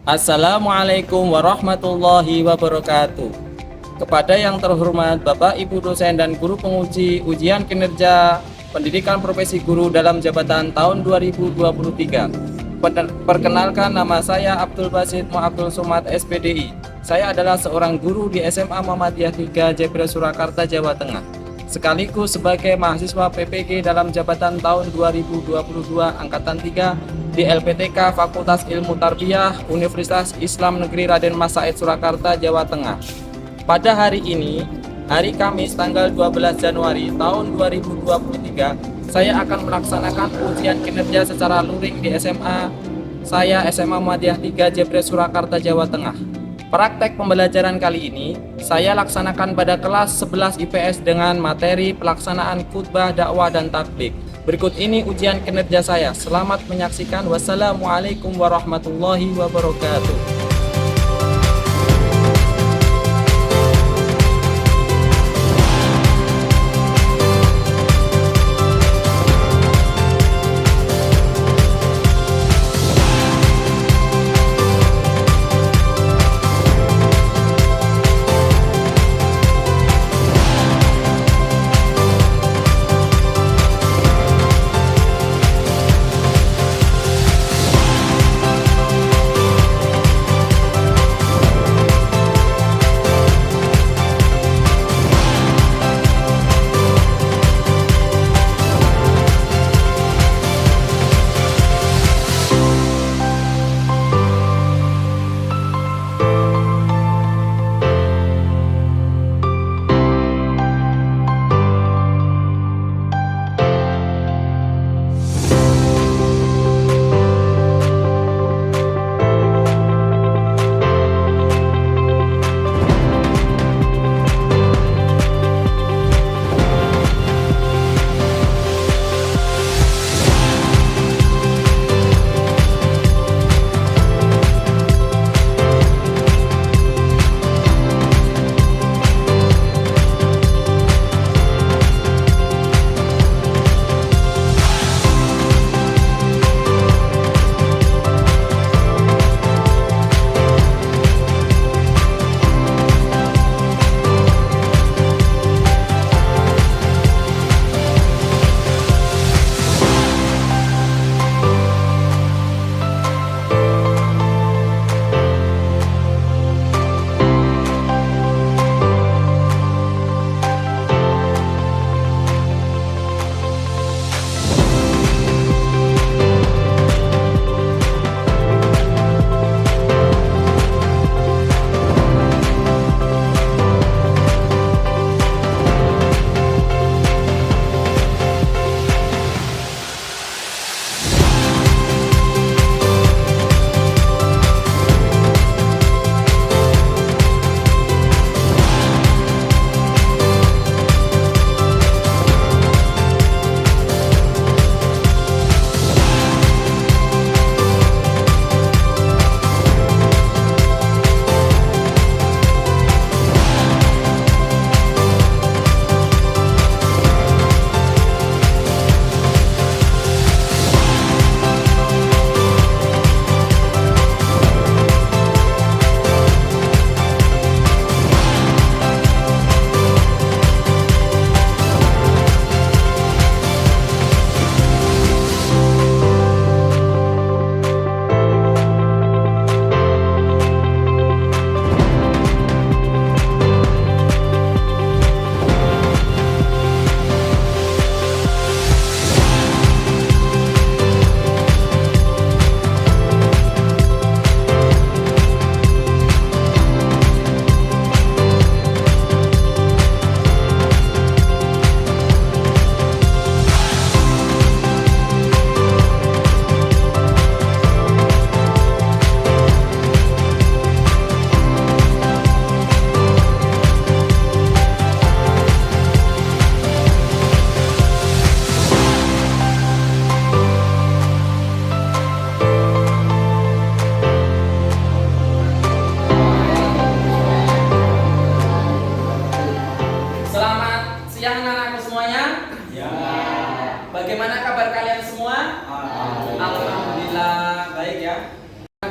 Assalamualaikum warahmatullahi wabarakatuh. Kepada yang terhormat Bapak Ibu dosen dan guru penguji ujian kinerja pendidikan profesi guru dalam jabatan tahun 2023. Perkenalkan, nama saya Abdul Basit Abdul Somad SPDI. Saya adalah seorang guru di SMA Muhammadiyah 3 Jebres Surakarta, Jawa Tengah, sekaligus sebagai mahasiswa PPG dalam jabatan tahun 2022 angkatan 3 di LPTK Fakultas Ilmu Tarbiyah Universitas Islam Negeri Raden Mas Said Surakarta, Jawa Tengah. Pada hari ini, hari Kamis tanggal 12 Januari tahun 2023, saya akan melaksanakan ujian kinerja secara luring di SMA saya SMA Muhammadiyah 3 Jebres Surakarta, Jawa Tengah. Praktek pembelajaran kali ini saya laksanakan pada kelas 11 IPS dengan materi pelaksanaan khutbah, dakwah, dan tabligh. Berikut ini ujian kinerja saya. Selamat menyaksikan. Wassalamualaikum warahmatullahi wabarakatuh.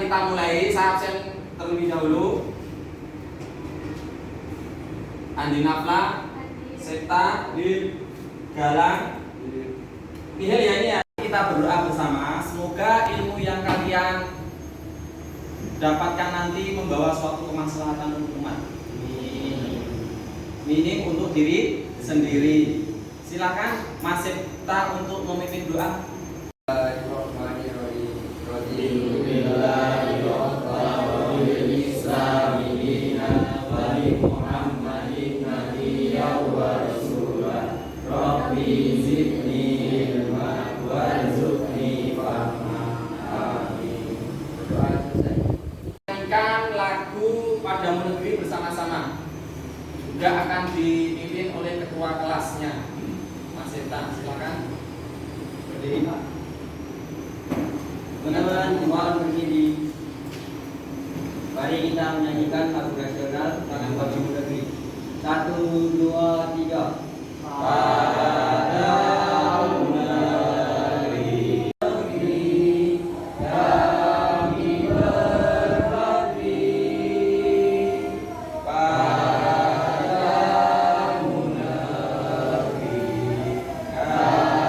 kita mulai. Saya absen terlebih dahulu. Andi Nafla, Septa, Lil, Galang, Nihil ya ini ya. Kita berdoa bersama. Semoga ilmu yang kalian dapatkan nanti membawa suatu kemaslahatan untuk umat. Minim untuk diri sendiri. Silakan Mas Septa untuk memimpin doa. Lagu Padamu Negeri bersama-sama juga akan dipimpin oleh ketua kelasnya Mas Septa. Silakan berdiri Pak. Teman-teman mohon berdiri. Mari kita menyanyikan lagu nasional Lagu Padamu Negeri. 1, 2, 3. Padamu negeri kami berbakti, padamu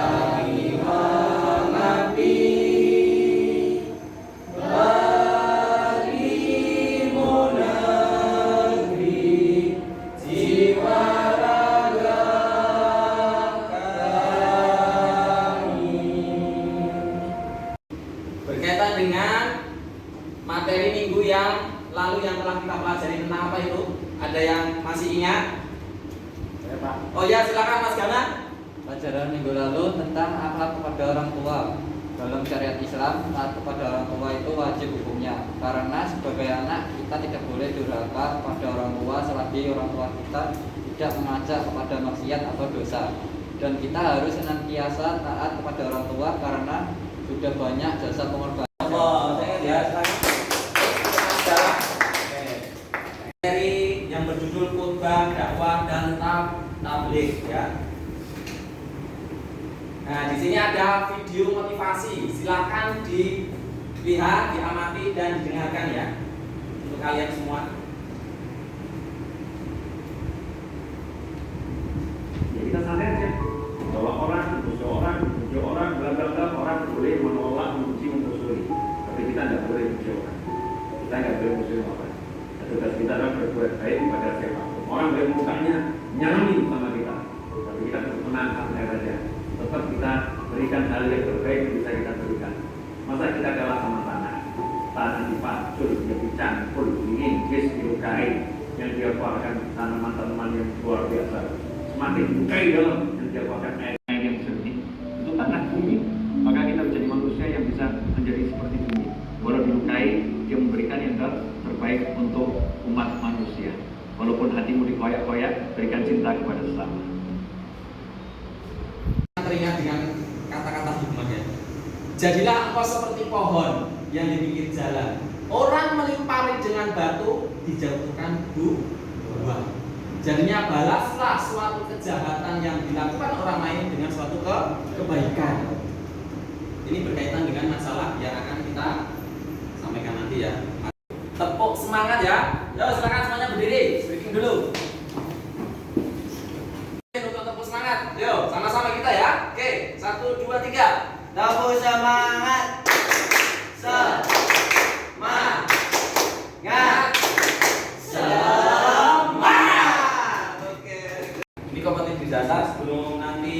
negeri kami mengabdi, bagimu negeri jiwa raga kami. Berkaitan dengan materi minggu yang lalu yang telah kita pelajari tentang apa itu? Ada yang masih ingat? Ya, Pak. Oh ya, silakan Mas Gana. Pelajaran minggu lalu tentang akhlak kepada orang tua. Dalam syariat Islam, taat kepada orang tua itu wajib hukumnya. Karena sebagai anak kita tidak boleh durhaka kepada orang tua selagi orang tua kita tidak mengajak kepada maksiat atau dosa. Dan kita harus senantiasa taat kepada orang tua karena sudah banyak jasa pengorbanan. Oh, saya ingat ya, silakan. Materi yang berjudul khutbah, dakwah dan tabligh ya. Nah, di sini ada video motivasi. Silakan dilihat, diamati dan didengarkan ya. Untuk kalian semua. Ya kita sadar ya bahwa orang, puji orang, bla bla bla, orang boleh menolak, memuji, memusuhi. Tapi kita tidak boleh puji orang. Kita tidak boleh musuhi orang. Dan tugas kita adalah berbuat baik kepada siapapun. Orang boleh mukanya nyalamin sama kita, tapi kita tetap tenang santai saja. Tetap kita berikan hal yang terbaik yang bisa kita berikan. Masa kita kalah sama tanah dipacul, dia dicampur, diinggis, dilukai, yang dia keluarkan tanaman-tanaman yang luar biasa. Semakin lukai dalam yang dia keluarkan air yang jernih, itu tanah bumi. Maka kita menjadi manusia yang bisa menjadi seperti bumi. Walau dilukai, dia memberikan yang terbaik untuk umat manusia. Walaupun hatimu dikoyak-koyak, berikan cinta kepada sesama. Teringat dengan kata-kata hikmahnya. Jadilah engkau seperti pohon yang di pinggir jalan. Orang melimpari dengan batu, dijatuhkan buah. Jadinya balaslah suatu kejahatan yang dilakukan orang lain dengan suatu kebaikan. Ini berkaitan dengan masalah yang akan kita sampaikan nanti ya. Tepuk semangat ya. Yo, silakan semuanya berdiri. Breaking dulu. Untuk tepuk semangat. Yo, sama-sama kita ya. Oke, 1, 2, 3. Tepuk semangat. Semangat. Oke. Ini kompetisi dasar. Sebelum nanti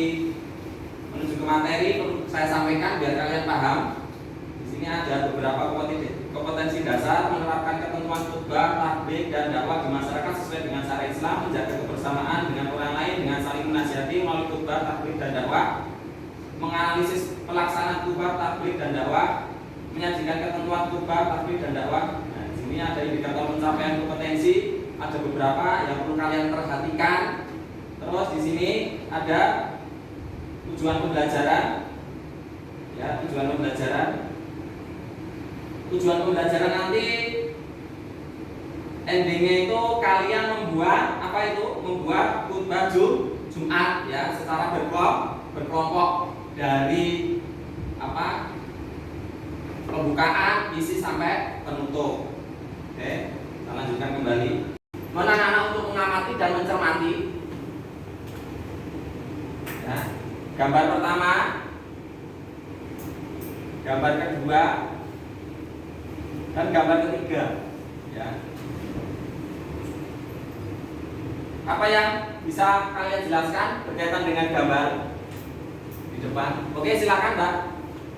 menuju ke materi, perlu saya sampaikan biar kalian paham. Di sini ada beberapa kompetensi dasar menerapkan ketentuan khutbah, tabligh dan dakwah di masyarakat sesuai dengan syariat Islam, menjaga kebersamaan dengan orang lain dengan saling menasihati melalui khutbah, tabligh dan dakwah, menganalisis pelaksanaan khutbah, tabligh dan dakwah, menyajikan ketentuan khutbah, tabligh dan dakwah. Nah, di sini ada indikator pencapaian kompetensi, ada beberapa yang perlu kalian perhatikan. Terus di sini ada tujuan pembelajaran. Ya, tujuan pembelajaran. Tujuan pembelajaran nanti endingnya itu kalian membuat apa itu? Membuat khutbah Jumat ya, secara berkelompok dari apa? pembukaan, isi sampai penutup. Oke, kita lanjutkan kembali. Mohon anak-anak untuk mengamati dan mencermati. Ya. Gambar pertama, gambar kedua, dan gambar ketiga. Ya. Apa yang bisa kalian jelaskan berkaitan dengan gambar di depan? Oke, silakan Mbak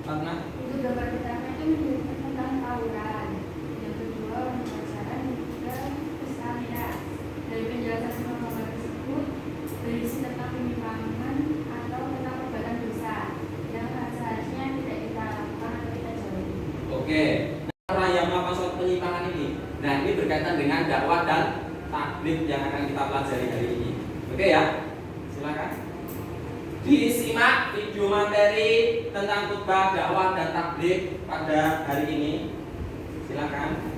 Fatma. Untuk gambar pertama itu menunjukkan tentang tawuran, yang kedua pembacaan, yang ketiga pesan miras. Dari penjelasan semua gambar tersebut berisi tentang penyimpangan atau tentang perbuatan dosa yang seharusnya tidak kita lakukan atau kita jauhi. Oke, orang yang melakukan suatu penyimpangan ini, nah ini berkaitan dengan dakwah dan taklim yang akan kita pelajari hari ini. Oke ya, silakan. Disimak video materi tentang khutbah, dakwah dan taklim pada hari ini. Silakan.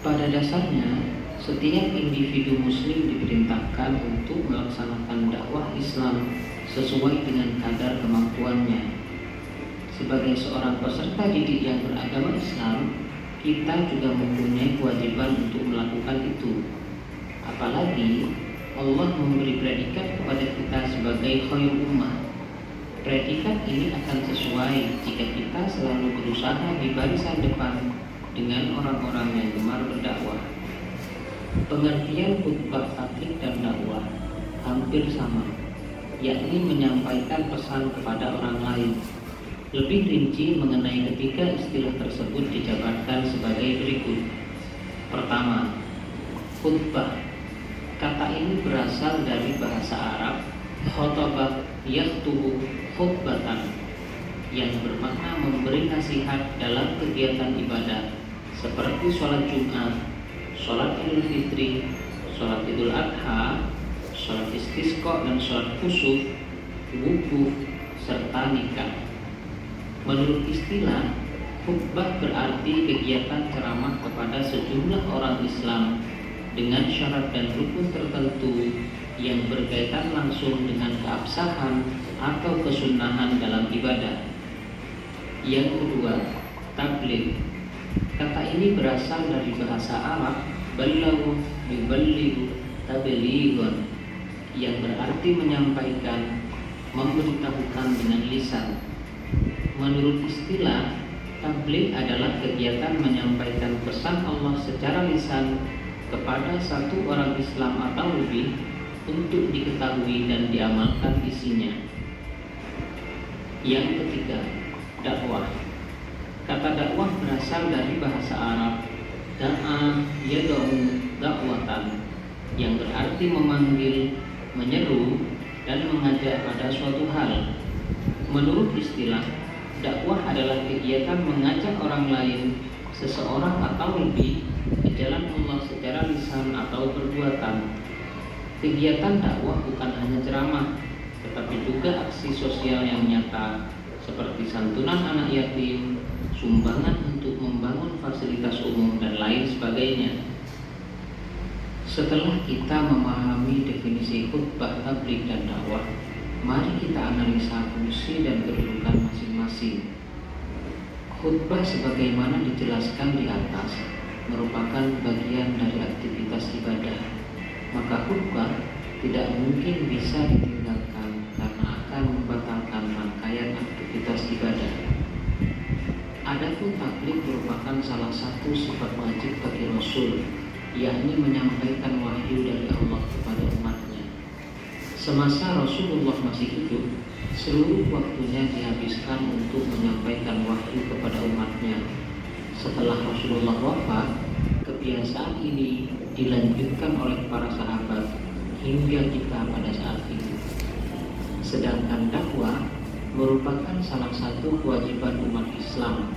Pada dasarnya, setiap individu muslim diperintahkan untuk melaksanakan dakwah Islam sesuai dengan kadar kemampuannya. Sebagai seorang peserta didik yang beragama Islam, kita juga mempunyai kewajiban untuk melakukan itu. Apalagi Allah memberi predikat kepada kita sebagai khairul ummah. Predikat ini akan sesuai jika kita selalu berusaha di barisan depan dengan orang-orang yang gemar berdakwah. Pengertian khutbah taklim dan dakwah hampir sama, yakni menyampaikan pesan kepada orang lain. Lebih rinci mengenai ketiga istilah tersebut dijabarkan sebagai berikut. Pertama, khutbah. Kata ini berasal dari bahasa Arab khotabah yakhtubu khutbatan, yang bermakna memberi nasihat dalam kegiatan ibadah seperti sholat Jumat, sholat Idul Fitri, sholat Idul Adha, sholat istisqa dan sholat khusuf, wukuf, serta nikah. Menurut istilah, khutbah berarti kegiatan ceramah kepada sejumlah orang Islam dengan syarat dan rukun tertentu yang berkaitan langsung dengan keabsahan atau kesunahan dalam ibadah. Yang kedua, tabligh. Kata ini berasal dari bahasa Arab balaghu yuballighu tablighun, yang berarti menyampaikan, memberitahukan dengan lisan. Menurut istilah, tabligh adalah kegiatan menyampaikan pesan Allah secara lisan kepada satu orang Islam atau lebih untuk diketahui dan diamalkan isinya. Yang ketiga, dakwah. Kata dakwah berasal dari bahasa Arab da'a yad'u dakwatan, yang berarti memanggil, menyeru, dan mengajak pada suatu hal. Menurut istilah, dakwah adalah kegiatan mengajak orang lain, seseorang atau lebih, ke jalan Allah secara lisan atau perbuatan. Kegiatan dakwah bukan hanya ceramah, tetapi juga aksi sosial yang nyata, seperti santunan anak yatim, sumbangan untuk membangun fasilitas umum, dan lain sebagainya. Setelah kita memahami definisi khutbah, tabligh, dan dakwah, Mari kita analisa fungsi dan kedudukan masing-masing. Khutbah sebagaimana dijelaskan di atas merupakan bagian dari aktivitas ibadah. Maka khutbah tidak mungkin bisa ditinggalkan karena akan membatalkan rangkaian aktivitas ibadah. Adapun tabligh merupakan salah satu sifat wajib bagi Rasul, yakni menyampaikan wahyu dari Allah kepada umatnya. Semasa Rasulullah masih hidup, seluruh waktunya dihabiskan untuk menyampaikan wahyu kepada umatnya. Setelah Rasulullah wafat, kebiasaan ini dilanjutkan oleh para sahabat hingga kita pada saat ini. Sedangkan dakwah merupakan salah satu kewajiban umat Islam.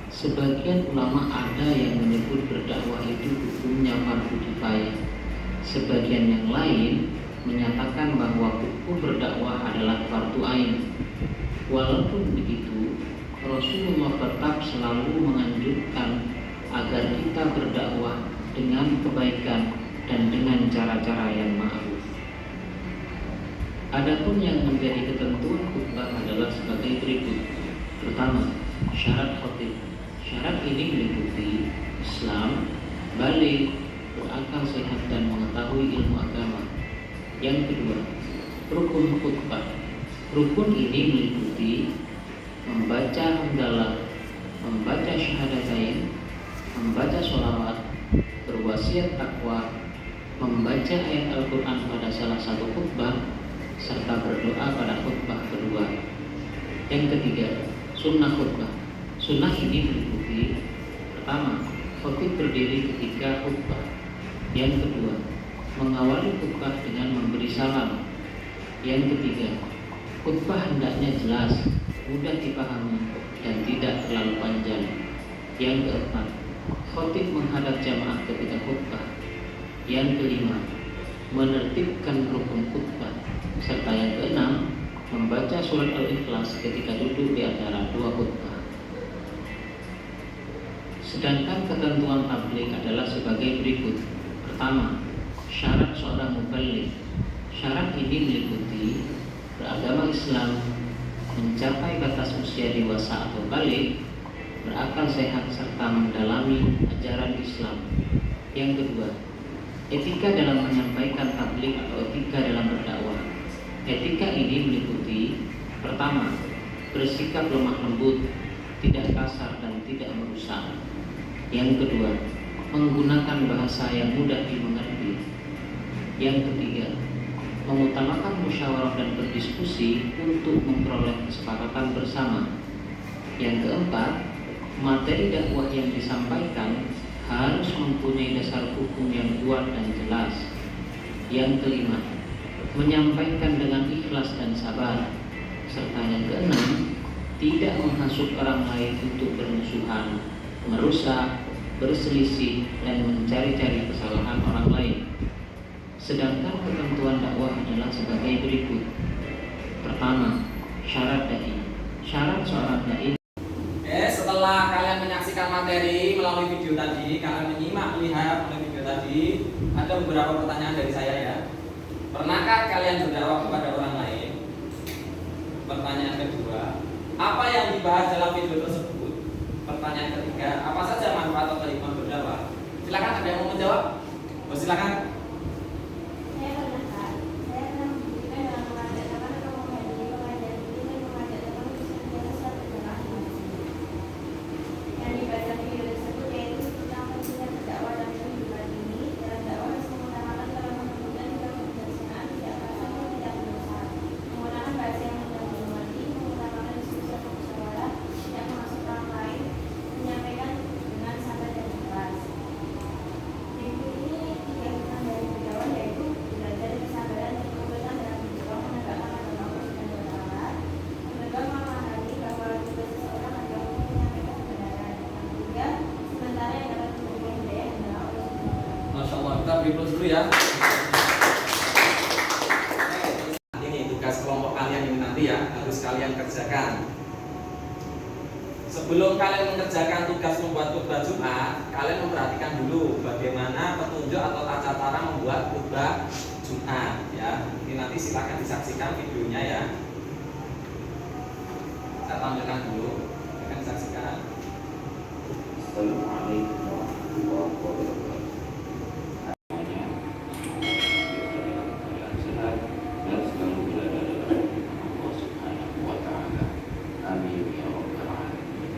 Sebagian ulama ada yang menyebut berdakwah itu hukumnya fardu kifayah. Sebagian yang lain menyatakan bahwa hukum berdakwah adalah fardu ain. Walaupun begitu, Rasulullah tetap selalu menganjurkan agar kita berdakwah dengan kebaikan dan dengan cara-cara yang ma'ruf. Adapun yang menjadi ketentuan khutbah adalah sebagai berikut. Pertama, syarat khotib. Syarat ini meliputi Islam, baligh, berakal sehat dan mengetahui ilmu agama. Yang kedua, rukun khutbah. Rukun ini meliputi membaca hamdalah, membaca syahadatain, membaca sholawat, berwasiat takwa, membaca ayat Al-Quran pada salah satu khutbah, serta berdoa pada khutbah kedua. Yang ketiga, sunnah khutbah. Sunnah ini meliputi pertama, khotib berdiri ketika khutbah. Yang kedua, mengawali khutbah dengan memberi salam. Yang ketiga, khutbah hendaknya jelas, mudah dipahami, dan tidak terlalu panjang. Yang keempat, khotib menghadap jamaah ketika khutbah. Yang kelima, menertibkan rukun khutbah. Serta yang keenam, membaca surat Al-Ikhlas ketika duduk di antara dua khutbah. Sedangkan ketentuan tabligh adalah sebagai berikut. Pertama, syarat seorang mubaligh. Syarat ini meliputi beragama Islam, mencapai batas usia dewasa atau baligh, berakal sehat serta mendalami ajaran Islam. Yang kedua, etika dalam menyampaikan tabligh atau etika dalam berdakwah. Etika ini meliputi pertama, bersikap lemah lembut, tidak kasar dan tidak merusak. Yang kedua, menggunakan bahasa yang mudah dimengerti. Yang ketiga, mengutamakan musyawarah dan berdiskusi untuk memperoleh kesepakatan bersama. Yang keempat, materi dakwah yang disampaikan harus mempunyai dasar hukum yang kuat dan jelas. Yang kelima, menyampaikan dengan ikhlas dan sabar. Serta yang keenam, tidak menghasut orang lain untuk bermusuhan, merusak, berselisih, dan mencari-cari kesalahan orang lain. Sedangkan ketentuan dakwah adalah sebagai berikut. Pertama, syarat dai. Syarat seorang dai. Setelah kalian menyaksikan materi melalui video tadi, kalian melihat melalui video tadi, ada beberapa pertanyaan dari saya ya. Pernahkah kalian berdakwah kepada orang lain? Pertanyaan kedua, apa yang dibahas dalam video tersebut? Pertanyaan ketiga, apa saja manfaat atau hikmah berdakwah? Silakan, ada yang mau menjawab? Silakan. Plus dulu ya. Ini tugas kelompok kalian ini nanti ya harus kalian kerjakan. Sebelum kalian mengerjakan tugas membuat khutbah Jumat, kalian memperhatikan dulu bagaimana petunjuk atau tata cara membuat khutbah Jumat ya. ya. Ini nanti silakan disaksikan videonya ya. Saya tampilkan dulu, silakan disaksikan. Assalamualaikum warahmatullahi wabarakatuh. Sehat dan selalu berada dalam Allah Subhanahu wa Ta'ala. Amin ya rabbal alamin.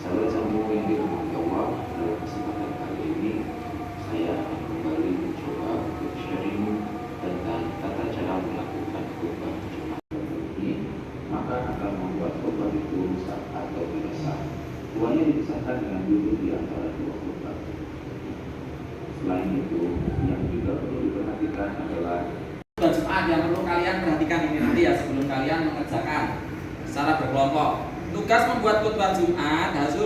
Sahabat sambung yang dirahmati Allah, dalam kesempatan kali ini saya akan kembali mencoba untuk sharing tentang tata cara melakukan khutbah Jumat ini, maka akan membuat khutbah itu sah atau tidak sah. Keduanya dipisahkan dengan duduk di antara dua khutbah. Selain itu, yang juga perlu diperhatikan adalah Khutbah Jumat yang perlu kalian perhatikan ini nanti ya sebelum kalian mengerjakan secara berkelompok. Tugas membuat khutbah Jumat harus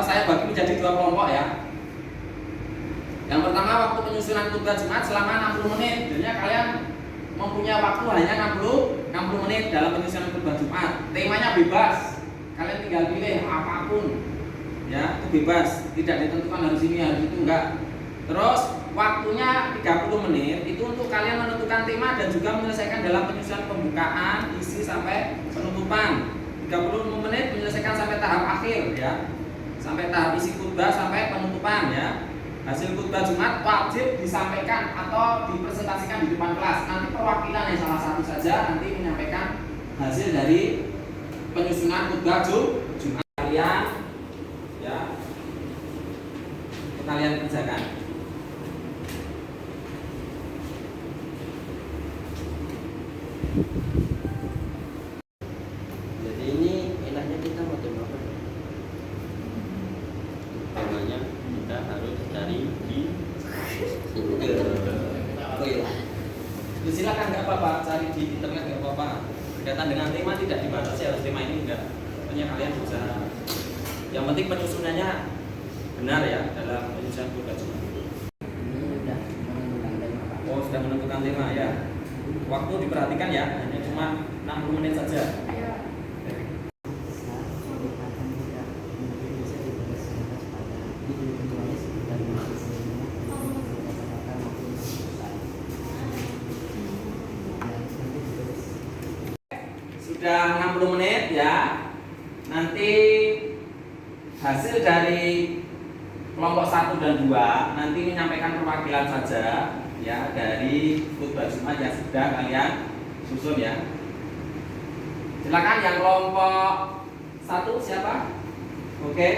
saya bagi menjadi dua kelompok ya. Yang pertama, waktu penyusunan khutbah Jumat selama 60 menit. Jadinya kalian mempunyai waktu hanya 60 menit dalam penyusunan khutbah Jumat. Temanya bebas. Kalian tinggal pilih apapun. Ya, itu bebas. Tidak ditentukan harus ini, harus itu, enggak. Terus waktunya 30 menit itu untuk kalian menentukan tema dan juga menyelesaikan dalam penyusunan pembukaan, isi sampai penutupan. 30 menit menyelesaikan sampai tahap akhir ya. Sampai tahap isi khutbah sampai penutupan ya. Hasil khutbah Jumat wajib disampaikan atau dipresentasikan di depan kelas. Nanti perwakilan yang salah satu saja nanti menyampaikan hasil dari penyusunan khutbah Jumat kalian ya. Kalian kerjakan. Jadi ini enaknya kita mau tema apa? Temanya kita harus cari di Google. Oh iya. Silakan nggak apa-apa, cari di internet nggak apa-apa. Berkaitan dengan tema tidak dibatasi harus tema ini enggak. Pokoknya kalian bisa. Yang penting penyusunannya benar ya dalam penyusunan khutbah Jumat. Oh, sudah menentukan tema ya. Waktu diperhatikan ya, hanya cuma 60 menit saja. Sudah 60 menit ya. Nanti hasil dari kelompok 1 dan 2 nanti menyampaikan perwakilan saja ya dari khutbah Jumat yang sudah kalian susun ya. Silakan yang kelompok 1 siapa? Oke,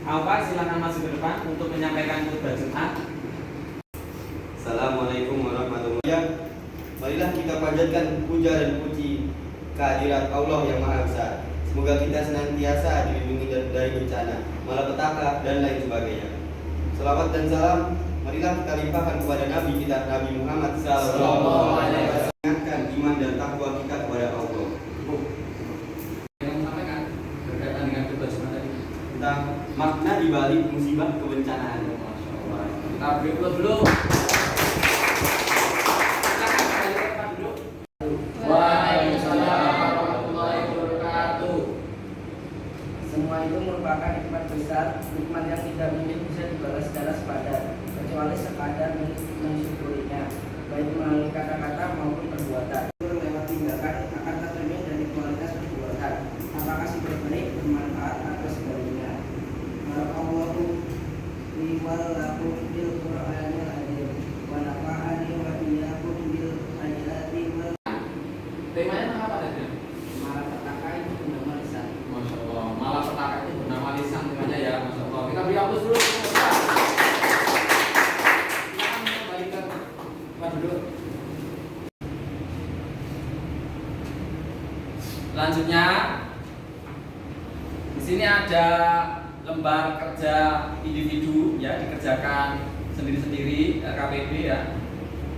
Alfa silakan masuk ke depan untuk menyampaikan khutbah Jumat. Assalamualaikum warahmatullahi wabarakatuh. Marilah kita panjatkan puja dan puji kehadirat Allah yang Maha Esa. Semoga kita senantiasa dilindungi dari bencana, malapetaka dan lain sebagainya. Selawat dan salam marilah kita limpahkan kepada Nabi kita Nabi Muhammad sallallahu alaihi wasallam. Ingatkan iman dan takwa kita kepada Allah. Yang menyampaikan berkaitan dengan khutbah Jumat tadi Tentang makna di balik musibah kebencanaan. Masya Allah. Kita beri dulu. Silakan kembali ke tempat duduk. Waalaikumsalam warahmatullahi wabarakatuh. Semua itu merupakan nikmat besar, nikmat yang tidak mungkin bisa dibalas-balas padan, kecuali sekadar mensyukurinya, baik melalui kata-kata maupun perbuatan. Lewat tindakan akan tercermin dari kualitas perbuatan, apakah si baik bermanfaat atau sebaliknya. Barakallahu li wa lakum bil Qur'anil azim wa nafa'ani wa iyyakum bil ayati wal Temanya apa tadi? malapetaka itu bernama lisan. Masya Allah, malah petaka itu bernama lisan temanya ya, Masya Allah. Kita beri aplaus dulu. Silakan kembali ke tempat duduk. Selanjutnya, di sini ada lembar kerja individu ya, dikerjakan sendiri-sendiri KPB ya.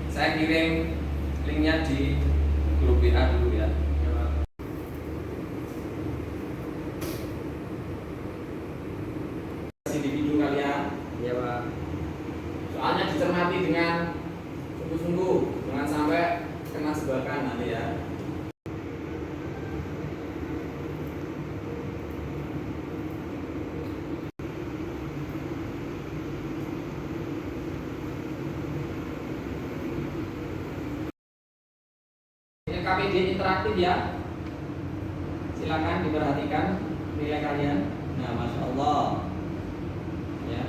Saya kirim linknya di grup WA dulu ya. Individu kalian Iya Pak. soalnya dicermati dengan sungguh-sungguh, jangan sampai kena jebakan nanti ya. KPD interaktif ya. Silakan diperhatikan nilai kalian. Nah, masya Allah. Ya.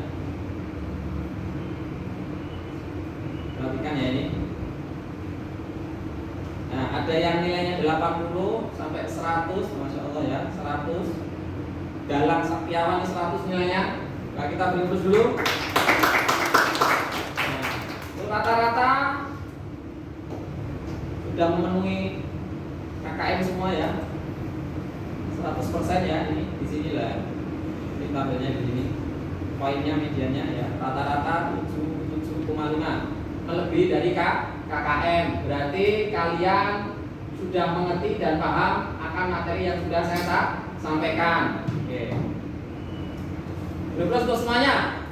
Perhatikan ya ini. Nah, ada yang nilainya 80 sampai 100, masya Allah ya, 100. Dalam Saktiawan 100 nilainya. Nah, kita beri terus dulu. Nah, rata-rata sudah memenuhi KKM semua ya. 100% ya, ini di sini lah. Ini tabelnya di sini. Poinnya mediannya ya, rata-rata 7,5. Melebihi dari KKM. Berarti kalian sudah mengerti dan paham akan materi yang sudah saya sampaikan. Oke. Berapa untuk semuanya?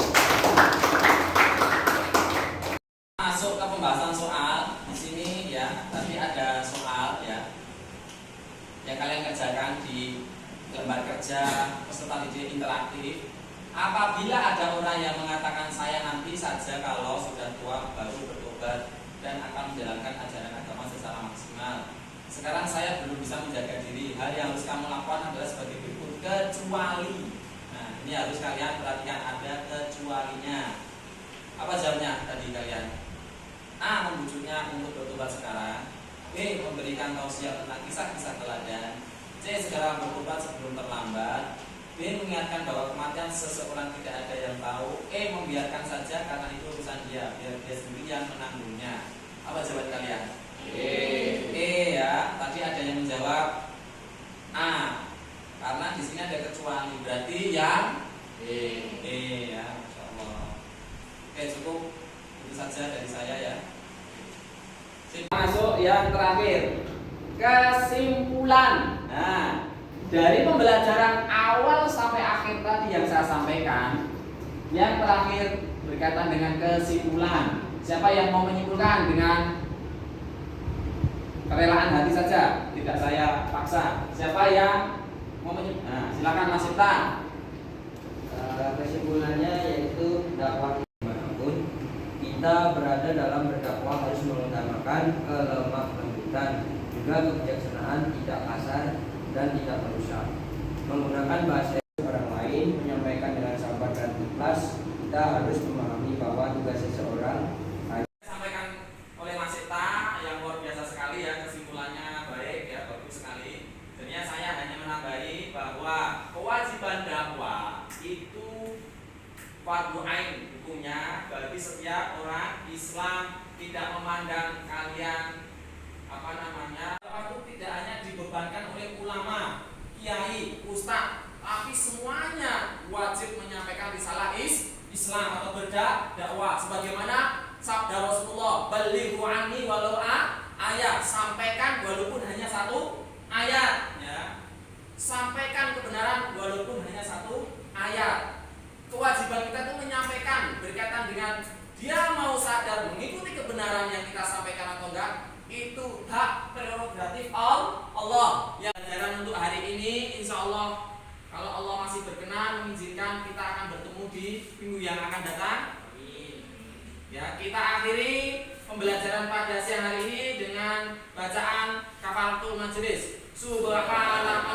Masuk ke pembahasan soal. Di sini ya, tadi ada soal ya. Yang kalian kerjakan di lembar kerja peserta didik interaktif. Apabila ada orang yang mengatakan saya nanti saja kalau sudah tua baru bertobat dan akan menjalankan ajaran agama secara maksimal. Sekarang saya belum bisa menjaga diri. Hal yang harus kamu lakukan adalah sebagai berikut, kecuali. Nah, ini harus kalian perhatikan, ada kecualinya. Apa jawabnya tadi kalian? A. Membujuknya untuk bertobat sekarang. B. Memberikan tausiah tentang kisah-kisah teladan. C. Segera bertobat sebelum terlambat. B. Mengingatkan bahwa kematian seseorang tidak ada yang tahu. E. Membiarkan saja karena itu urusan dia, biar dia sendiri yang menanggungnya. Apa jawaban kalian? E ya. Tadi ada yang menjawab A. Karena di sini ada kecuali, berarti yang E ya. Masya Allah. Oke, cukup itu saja dari saya ya. Masuk yang terakhir, kesimpulan. Nah, dari pembelajaran awal sampai akhir tadi yang saya sampaikan, yang terakhir berkaitan dengan kesimpulan. Siapa yang mau menyimpulkan dengan kerelaan hati saja, tidak saya paksa. Siapa yang mau menyimpulkan? Nah, silakan Mas Sita. Kesimpulannya yaitu dakwah dimanapun kita berada dalam berdakwah harus mengutamakan kelemah lembutan, juga kebijaksanaan, tidak kasar dan tidak merusak. Menggunakan bahasa orang lain, menyampaikan dengan sabar dan ikhlas. Kita harus memahami bahwa tugas seseorang Disampaikan oleh Mas Sita yang luar biasa sekali ya, kesimpulannya baik ya, bagus sekali. Jadinya saya hanya menambahi bahwa kewajiban dakwah itu fardu ain hukumnya bagi setiap orang Islam, tidak memandang kalian itu tidak hanya dibebankan oleh ulama, kiai, ustaz, tapi semuanya wajib menyampaikan risalah Islam atau berdakwah sebagaimana sabda Rasulullah, balighu anni walau ayat, sampaikan walaupun hanya satu ayat ya. Sampaikan kebenaran walaupun hanya satu ayat. Kewajiban kita itu menyampaikan berkaitan dengan dia mau sadar mengikuti kebenaran yang kita sampaikan atau enggak, itu hak prerogatif Allah. Yang pelajaran untuk hari ini, insya Allah kalau Allah masih berkenan mengizinkan, kita akan bertemu di minggu yang akan datang. Ya, kita akhiri pembelajaran pada siang hari ini dengan bacaan kafaratul majelis. Subhanallah